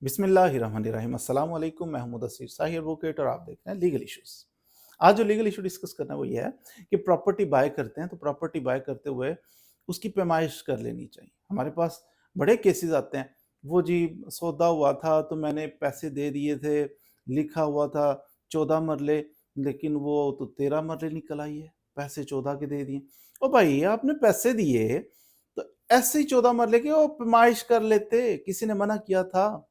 बिस्मिल्लाहिर्रहमानिर्रहीम। अस्सलाम वालेकुम। मैं हूं मुदस्सिर शाही एडवोकेट और आप देख रहे हैं लीगल इश्यूज। आज जो लीगल इशू डिस्कस करना है वो ये है कि प्रॉपर्टी बाय करते हैं तो प्रॉपर्टी बाय करते हुए उसकी पैमाइश कर लेनी चाहिए। हमारे पास बड़े केसेस आते हैं, वो जी सौदा हुआ था तो मैंने पैसे दे दिए थे, लिखा हुआ था 14 मरले, लेकिन वो तो 13 मरले निकल आई है, पैसे 14 के दे दिए। ओ भाई, आपने पैसे दिए तो ऐसे ही 14 मरले के वो पैमाइश कर लेते, किसी ने मना किया था?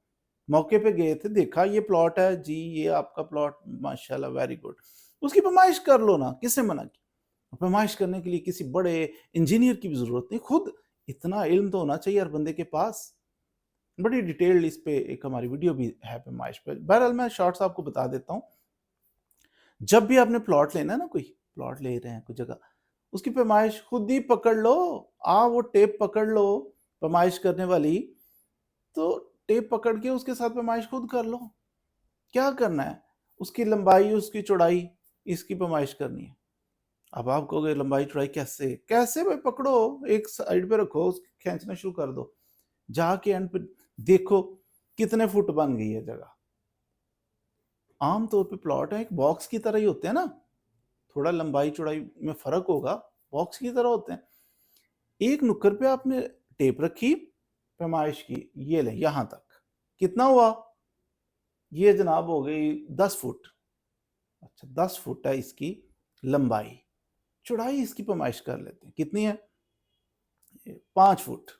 मौके पे गए थे, देखा ये प्लॉट है जी, ये आपका प्लॉट, माशाल्लाह वेरी गुड, उसकी पैमाइश कर लो ना, किसने मना किया? पैमाइश करने के लिए किसी बड़े इंजीनियर की भी जरूरत नहीं, खुद इतना इल्म तो होना चाहिए हर बंदे के पास। बड़ी डिटेल्ड इस पे एक हमारी वीडियो भी है पैमाइश पे। बहरहाल मैं शॉर्ट्स आपको बता देता हूँ। जब भी आपने प्लॉट लेना है ना, कोई प्लॉट ले रहे हैं कोई जगह, उसकी पैमाइश खुद ही पकड़ लो। वो टेप पकड़ लो पैमाइश करने वाली, तो टेप पकड़ के उसके साथ पैमाइश खुद कर लो। क्या करना है? उसकी लंबाई, उसकी चौड़ाई, इसकी पैमाइश करनी है। अब आप कहोगे लंबाई चौड़ाई कैसे? कैसे भाई? पकड़ो, एक साइड पे रखो, खींचना शुरू कर दो, जाके एंड पे देखो कितने फुट बन गई है जगह। आम तौर पे प्लॉट है एक बॉक्स की तरह ही होते हैं ना, थोड़ा लंबाई चौड़ाई में फर्क होगा, बॉक्स की तरह होते हैं। एक नुक्कड़ पे आपने टेप रखी, पैमाइश की, ये ले यहां तक, कितना हुआ? ये जनाब हो गई 10 फुट। अच्छा, 10 फुट है इसकी लंबाई, चौड़ाई इसकी पैमाइश कर लेते हैं, कितनी है? 5 फुट।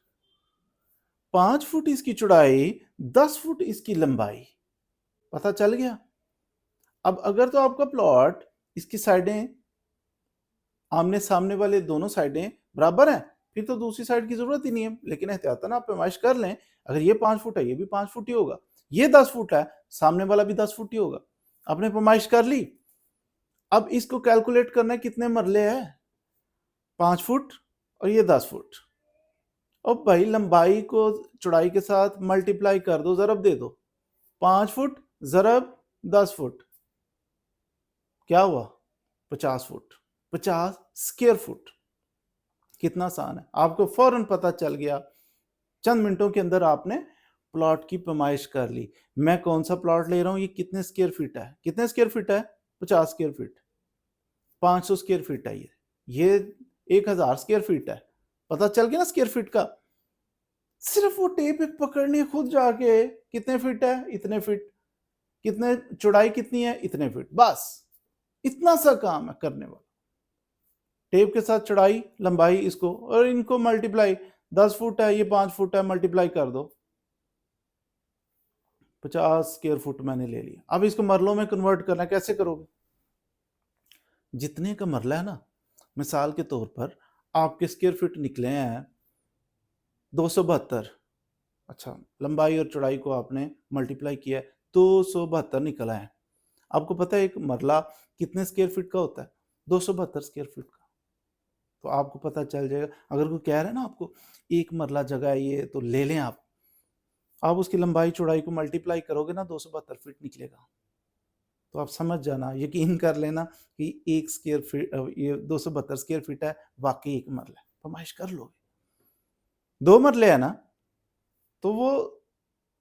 5 फुट इसकी चौड़ाई, 10 फुट इसकी लंबाई, पता चल गया? अब अगर तो आपका प्लॉट, इसकी साइडें आमने सामने वाले दोनों साइडें बराबर हैं, फिर तो दूसरी साइड की जरूरत ही नहीं है, लेकिन एहतियातन आप पैमाइश कर लें। अगर ये 5 फुट है, ये भी 5 फुट ही होगा, ये 10 फुट है, सामने वाला भी 10 फुट ही होगा। आपने पैमाइश कर ली। अब इसको कैलकुलेट करना है कितने मरले है, 5 फुट और ये 10 फुट। अब भाई लंबाई को चौड़ाई के साथ मल्टीप्लाई कर दो, जरब दे दो, 5 फुट जरब 10 फुट, क्या हुआ? 50 फुट, 50 स्क्वायर फुट। कितना आसान है, आपको फौरन पता चल गया। चंद मिनटों के अंदर आपने प्लॉट की पैमाइश कर ली। मैं कौन सा प्लॉट ले रहा हूं, ये कितने स्क्वायर फीट है? कितने स्क्वायर फीट है? 50 स्क्वायर फीट। 500 स्क्वायर फीट है ये 1000 स्क्वायर फीट है। पता चल गया ना स्क्वायर फीट का? सिर्फ वो टेप एक पकड़नी है, खुद जाके कितने फीट है, इतने फीट, कितने चौड़ाई कितनी है, इतने फीट, बस इतना सा काम है करने वाला। टेप के साथ चौड़ाई लंबाई इसको और इनको मल्टीप्लाई, 10 फुट है, ये 5 फुट है, मल्टीप्लाई कर दो, 50 स्क्वायर फुट मैंने ले लिया। अब इसको मरलों में कन्वर्ट करना है, कैसे करोगे? जितने का मरला है ना, मिसाल के तौर पर आपके स्क्वायर फीट निकले हैं 272। अच्छा, लंबाई और चौड़ाई को आपने मल्टीप्लाई किया है, 272 निकला है। आपको पता है एक मरला कितने स्क्वायर फीट का होता है? 272 स्क्वायर फीट का। तो आपको पता चल जाएगा। अगर कोई कह रहा है ना आपको एक मरला जगह है ये, तो ले लें आप उसकी लंबाई चौड़ाई को मल्टीप्लाई करोगे ना, 272 फीट निकलेगा। तो आप समझ जाना, यकीन कर लेना कि एक स्क्वायर फीट, ये 272 स्क्वायर फीट है, वाकई एक मरला है। फरमाइश कर लोगे। 2 मरले है ना, तो वो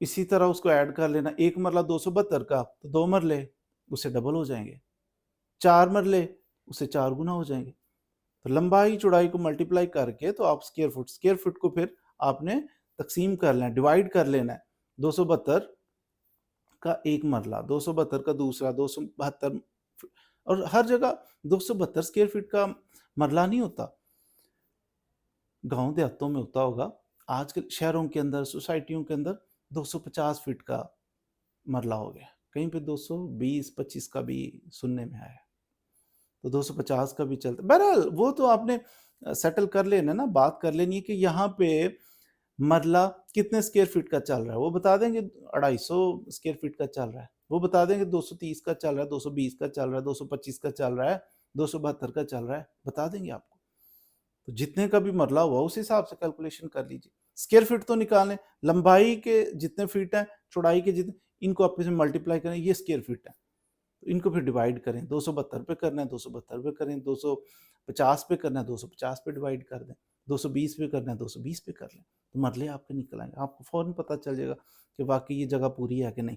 इसी तरह उसको ऐड कर लेना। एक मरला 272 का, तो 2 मरले उससे डबल हो जाएंगे, 4 मरले उससे 4 गुना हो जाएंगे। तो लंबाई चौड़ाई को मल्टीप्लाई करके तो आप स्क्वायर फुट को फिर आपने तकसीम कर लेना, डिवाइड कर लेना है। 272 का एक मरला, 272 का दूसरा, 272, और हर जगह 272 स्क्वायर फीट का मरला नहीं होता। गांव देहातों में होता होगा, आजकल शहरों के अंदर, सोसाइटियों के अंदर 250 फीट का मरला हो गया, कहीं पे 220-25 का भी सुनने में आया, तो 250 का भी चलता। बहरहाल वो तो आपने सेटल कर लेना ना, बात कर लेनी है कि यहाँ पे मरला कितने स्क्वायर फीट का चल रहा है, वो बता देंगे 250 स्क्वायर फीट का चल रहा है, वो बता देंगे 230 का चल रहा है, 220 का चल रहा है, 225 का चल रहा है, 272 का चल रहा है, बता देंगे आपको। तो जितने का भी मरला हुआ उस हिसाब से कैलकुलेशन कर लीजिए। स्क्वायर फीट तो निकालें, लंबाई के जितने फीट है, चौड़ाई के जितने, इनको आपस में मल्टीप्लाई करें, ये स्क्वायर फीट है, तो इनको फिर डिवाइड करें। 272 पे करना है 272 पे करें, 250 पे करना है 250 पे डिवाइड कर दें, 220 पे करना है 220 पे कर लें, तो मरले आपके निकल आएंगे। आपको फौरन पता चल जाएगा کہ واقعی یہ جگہ پوری ہے کہ نہیں.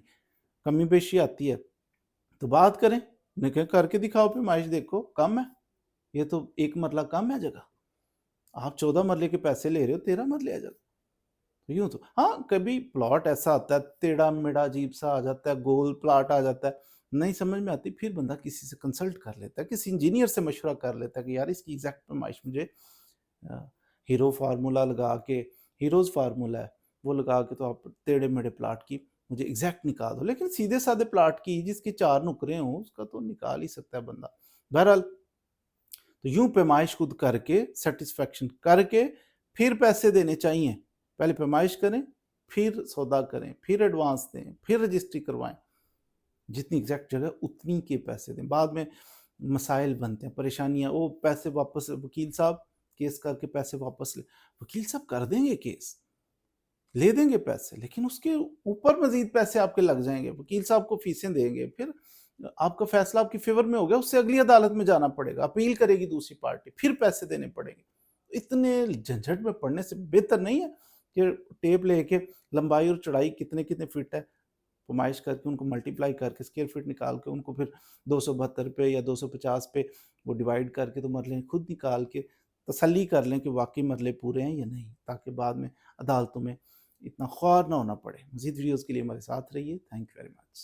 کمی بیشی آتی ہے تو بات کریں, انہیں کہیں کر کے دکھاؤ پیمائش, دیکھو کم ہے, یہ تو 1 مرلہ کم ہے جگہ, آپ 14 مرلے کے پیسے لے رہے ہو, 13 مرلے آ جاتا. یوں تو ہاں کبھی پلاٹ ایسا آتا ہے ٹیڑھا میڑھا عجیب سا آ جاتا ہے, گول پلاٹ آ جاتا ہے, نہیں سمجھ میں آتی, پھر بندہ کسی سے کنسلٹ کر لیتا ہے, کسی انجینئر سے مشورہ کر لیتا ہے کہ یار اس کی ایگزیکٹ پیمائش مجھے ہیرو فارمولا لگا کے, ہیروز فارمولا ہے وہ لگا کے تو آپ ٹیڑھے میڑھے پلاٹ کی مجھے ایگزیکٹ نکال دو. لیکن سیدھے سادھے پلاٹ کی جس کی 4 نکرے ہوں اس کا تو نکال ہی سکتا ہے بندہ. بہرحال تو یوں پیمائش خود کر کے سیٹسفیکشن کر کے پھر پیسے دینے چاہیے. پہلے پیمائش کریں, پھر سودا کریں, پھر ایڈوانس دیں, پھر رجسٹری کروائیں, جتنی ایگزیکٹ جگہ اتنی کے پیسے دیں. بعد میں مسائل بنتے ہیں, پریشانیاں, وہ پیسے واپس, وکیل صاحب کیس کر کے پیسے واپس لے, وکیل صاحب کر دیں گے کیس, لے دیں گے پیسے, لیکن اس کے اوپر مزید پیسے آپ کے لگ جائیں گے, وکیل صاحب کو فیسیں دیں گے, پھر آپ کا فیصلہ آپ کی فیور میں ہو گیا, اس سے اگلی عدالت میں جانا پڑے گا, اپیل کرے گی دوسری پارٹی, پھر پیسے دینے پڑیں گے. اتنے جھنجھٹ میں پڑنے سے بہتر نہیں ہے کہ ٹیپ لے کے لمبائی اور چڑھائی کتنے فٹ ہے, پیمائش کر کے ان کو ملٹیپلائی کر کے اسکوائر فٹ نکال کے ان کو پھر 272 پہ یا 250 پہ وہ ڈیوائیڈ کر کے تو مرلے خود نکال کے تسلی کر لیں کہ واقعی مرلے پورے ہیں یا نہیں, تاکہ بعد میں عدالتوں میں اتنا خوار نہ ہونا پڑے. مزید ویڈیوز کے لیے ہمارے ساتھ رہیے. Thank you very much.